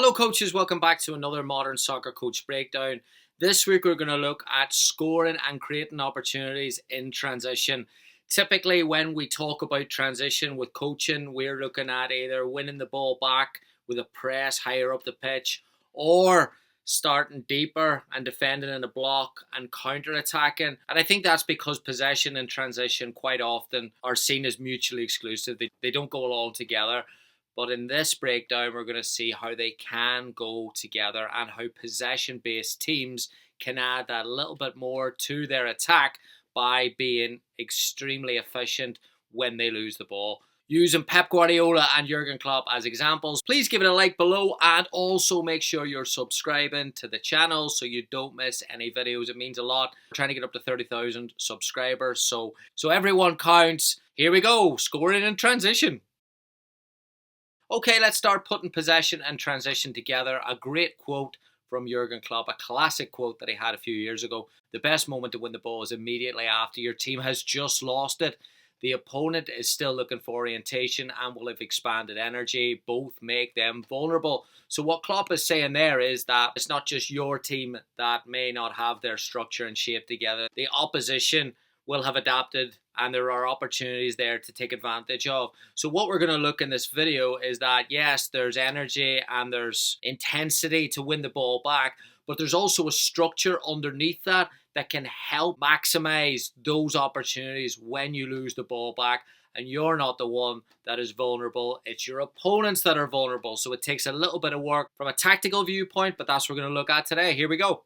Hello coaches, welcome back to another Modern Soccer Coach Breakdown. This week we're going to look at scoring and creating opportunities in transition. Typically when we talk about transition with coaching, we're looking at either winning the ball back with a press higher up the pitch or starting deeper and defending in a block and counter-attacking. And I think that's because possession and transition quite often are seen as mutually exclusive. They don't go along together. But in this breakdown, we're going to see how they can go together and how possession-based teams can add that little bit more to their attack by being extremely efficient when they lose the ball. Using Pep Guardiola and Jurgen Klopp as examples, please give it a like below and also make sure you're subscribing to the channel so you don't miss any videos. It means a lot. We're trying to get up to 30,000 subscribers, so everyone counts. Here we go, scoring in transition. Okay, let's start putting possession and transition together. A great quote from Jurgen Klopp, a classic quote that he had a few years ago. The best moment to win the ball is immediately after your team has just lost it. The opponent is still looking for orientation and will have expanded energy. Both make them vulnerable. So what Klopp is saying there is that it's not just your team that may not have their structure and shape together. The opposition will have adapted and there are opportunities there to take advantage of. So what we're going to look in this video is that yes, there's energy and there's intensity to win the ball back, but there's also a structure underneath that can help maximize those opportunities when you lose the ball back and you're not the one that is vulnerable. It's your opponents that are vulnerable. So it takes a little bit of work from a tactical viewpoint, but that's what we're going to look at today. Here we go.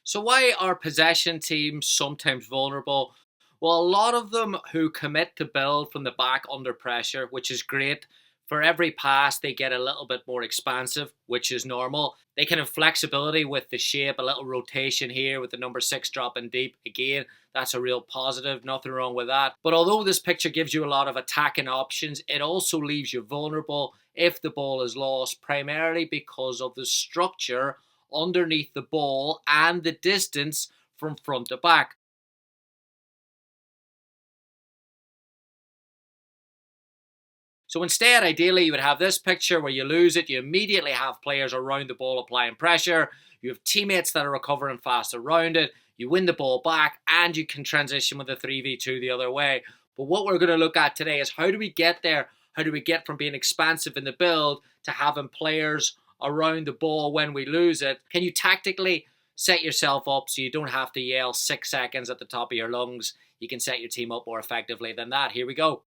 So why are possession teams sometimes vulnerable? Well, a lot of them who commit to build from the back under pressure, which is great. For every pass, they get a little bit more expansive, which is normal. They can have flexibility with the shape, a little rotation here with the number 6 dropping deep. Again, that's a real positive, nothing wrong with that. But although this picture gives you a lot of attacking options, it also leaves you vulnerable if the ball is lost, primarily because of the structure underneath the ball and the distance from front to back. So instead, ideally, you would have this picture where you lose it, you immediately have players around the ball applying pressure, you have teammates that are recovering fast around it, you win the ball back, and you can transition with a 3v2 the other way. But what we're going to look at today is how do we get there? How do we get from being expansive in the build to having players around the ball when we lose it? Can you tactically set yourself up so you don't have to yell 6 seconds at the top of your lungs? You can set your team up more effectively than that. Here we go.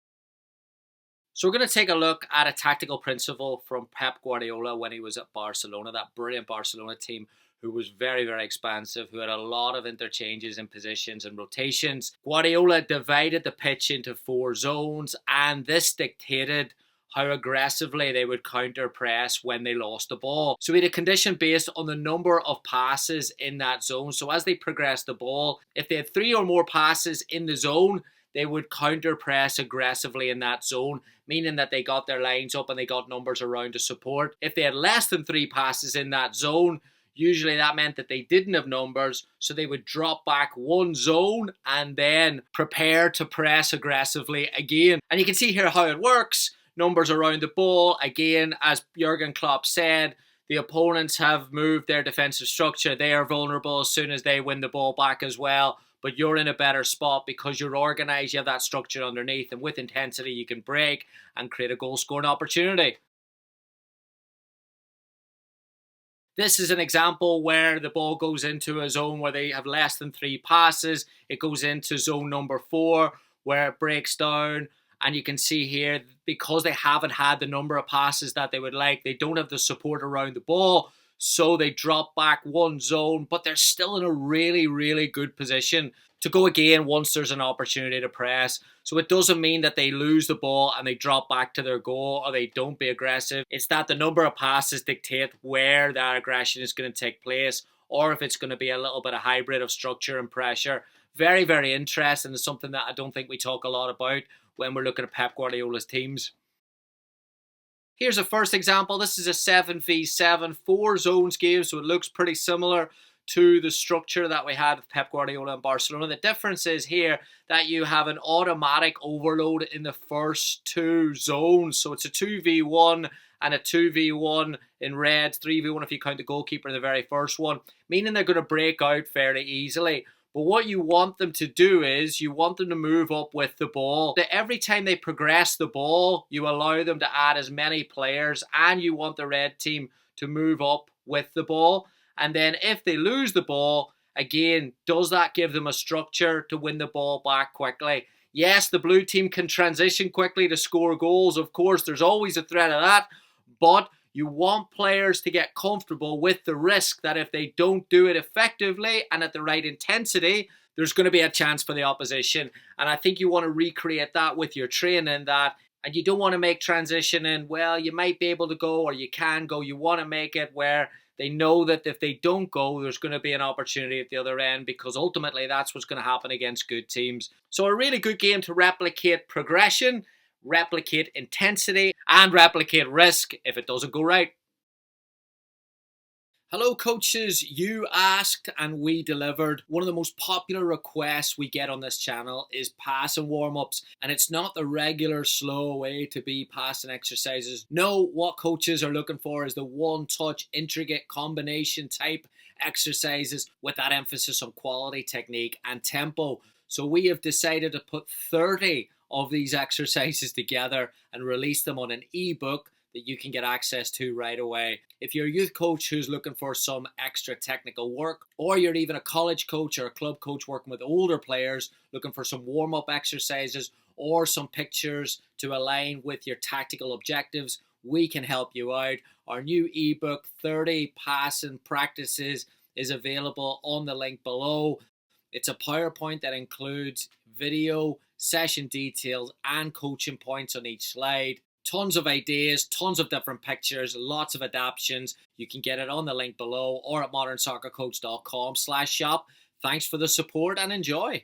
So we're going to take a look at a tactical principle from Pep Guardiola when he was at Barcelona, that brilliant Barcelona team who was very, very expansive, who had a lot of interchanges in positions and rotations. Guardiola divided the pitch into 4 zones, and this dictated how aggressively they would counter press when they lost the ball. So we had a condition based on the number of passes in that zone. So as they progressed the ball, if they had 3 or more passes in the zone, they would counter press aggressively in that zone, meaning that they got their lines up and they got numbers around to support. If they had less than 3 passes in that zone, usually that meant that they didn't have numbers, so they would drop back 1 zone and then prepare to press aggressively again. And you can see here how it works. Numbers around the ball. Again, as Jurgen Klopp said, the opponents have moved their defensive structure. They are vulnerable as soon as they win the ball back as well. But you're in a better spot because you're organised, you have that structure underneath, and with intensity you can break and create a goal-scoring opportunity. This is an example where the ball goes into a zone where they have less than 3 passes. It goes into zone number 4 where it breaks down. And you can see here, because they haven't had the number of passes that they would like, they don't have the support around the ball. So they drop back 1 zone, but they're still in a really, really good position to go again once there's an opportunity to press. So it doesn't mean that they lose the ball and they drop back to their goal or they don't be aggressive. It's that the number of passes dictate where that aggression is going to take place, or if it's going to be a little bit of hybrid of structure and pressure. Very, very interesting. It's something that I don't think we talk a lot about when we're looking at Pep Guardiola's teams. Here's a first example. This is a 7v7, 4 zones game, so it looks pretty similar to the structure that we had with Pep Guardiola in Barcelona. The difference is here that you have an automatic overload in the first 2 zones. So it's a 2v1 and a 2v1 in red, 3v1 if you count the goalkeeper in the very first one, meaning they're going to break out fairly easily. But what you want them to do is you want them to move up with the ball. That every time they progress the ball, you allow them to add as many players, and you want the red team to move up with the ball. And then if they lose the ball, again, does that give them a structure to win the ball back quickly? Yes, the blue team can transition quickly to score goals. Of course, there's always a threat of that. But you want players to get comfortable with the risk that if they don't do it effectively and at the right intensity, there's going to be a chance for the opposition. And I think you want to recreate that with your training, that, and you don't want to make transitioning, well, you might be able to go or you can go. You want to make it where they know that if they don't go, there's going to be an opportunity at the other end, because ultimately that's what's going to happen against good teams. So a really good game to replicate progression, replicate intensity, and replicate risk if it doesn't go right. Hello coaches, you asked and we delivered. One of the most popular requests we get on this channel is pass and warm-ups, and it's not the regular slow way to be passing exercises. No, what coaches are looking for is the one-touch, intricate combination type exercises with that emphasis on quality, technique and tempo. So we have decided to put 30 of these exercises together and release them on an ebook that you can get access to right away. If you're a youth coach who's looking for some extra technical work, or you're even a college coach or a club coach working with older players looking for some warm-up exercises or some pictures to align with your tactical objectives, we can help you out. Our new ebook, 30 passing practices, is available on the link below. It's a PowerPoint that includes video, session details, and coaching points on each slide. Tons of ideas, tons of different pictures, lots of adaptions. You can get it on the link below or at modernsoccercoach.com/shop. Thanks for the support and enjoy.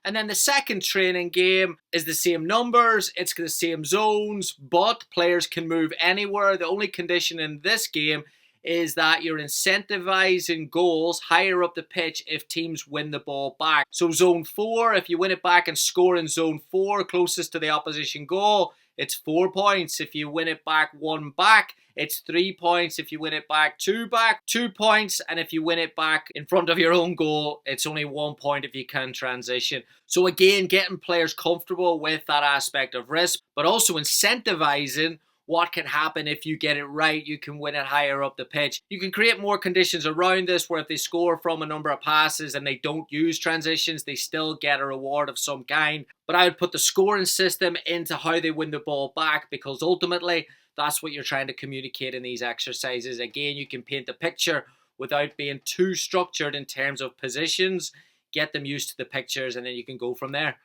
And then the second training game is the same numbers, it's the same zones, but players can move anywhere. The only condition in this game is that you're incentivizing goals higher up the pitch if teams win the ball back. So zone 4, if you win it back and score in zone 4 closest to the opposition goal, it's 4 points. If you win it back 1 back, it's 3 points. If you win it back 2 back, 2 points. And if you win it back in front of your own goal, it's only 1 point if you can transition. So again, getting players comfortable with that aspect of risk, but also incentivizing what can happen if you get it right. You can win it higher up the pitch. You can create more conditions around this where if they score from a number of passes and they don't use transitions, they still get a reward of some kind. But I would put the scoring system into how they win the ball back, because ultimately that's what you're trying to communicate in these exercises. Again, you can paint the picture without being too structured in terms of positions. Get them used to the pictures and then you can go from there.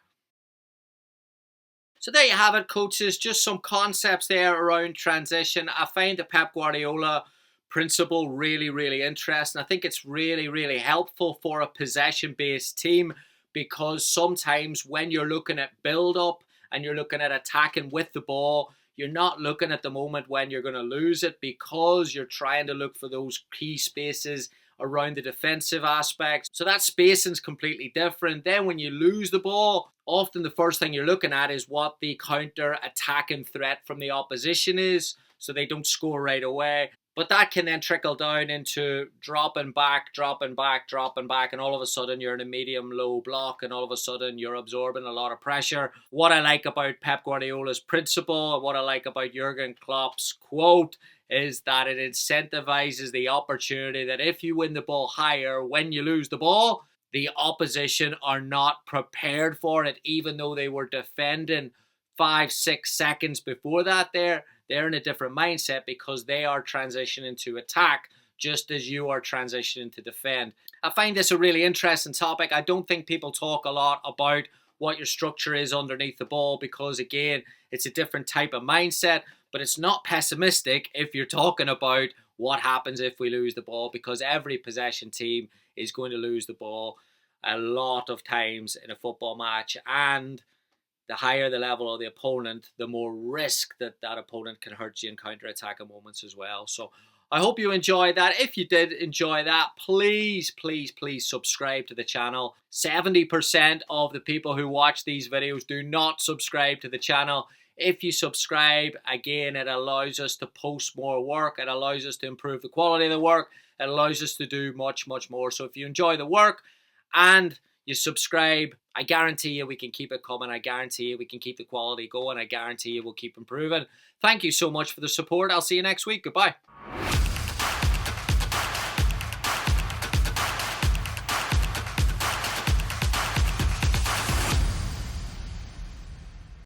So there you have it, coaches. Just some concepts there around transition. I find the Pep Guardiola principle really, really interesting. I think it's really, really helpful for a possession-based team, because sometimes when you're looking at build-up and you're looking at attacking with the ball, you're not looking at the moment when you're going to lose it, because you're trying to look for those key spaces around the defensive aspects. So that spacing's completely different. Then when you lose the ball, often the first thing you're looking at is what the counter-attacking threat from the opposition is, so they don't score right away. But that can then trickle down into dropping back, and all of a sudden you're in a medium-low block, and all of a sudden you're absorbing a lot of pressure. What I like about Pep Guardiola's principle, and what I like about Jurgen Klopp's quote, is that it incentivizes the opportunity that if you win the ball higher, when you lose the ball, the opposition are not prepared for it, even though they were defending 5-6 seconds before that. They're in a different mindset because they are transitioning to attack just as you are transitioning to defend. I find this a really interesting topic. I don't think people talk a lot about what your structure is underneath the ball, because again, it's a different type of mindset, but it's not pessimistic if you're talking about what happens if we lose the ball, because every possession team is going to lose the ball a lot of times in a football match, and the higher the level of the opponent, the more risk that that opponent can hurt you in counter-attacking moments as well. So I hope you enjoyed that. If you did enjoy that, please, please, please subscribe to the channel. 70% of the people who watch these videos do not subscribe to the channel. If you subscribe, again, it allows us to post more work. It allows us to improve the quality of the work. It allows us to do much, much more. So if you enjoy the work and you subscribe, I guarantee you we can keep it coming. I guarantee you we can keep the quality going. I guarantee you we'll keep improving. Thank you so much for the support. I'll see you next week. Goodbye.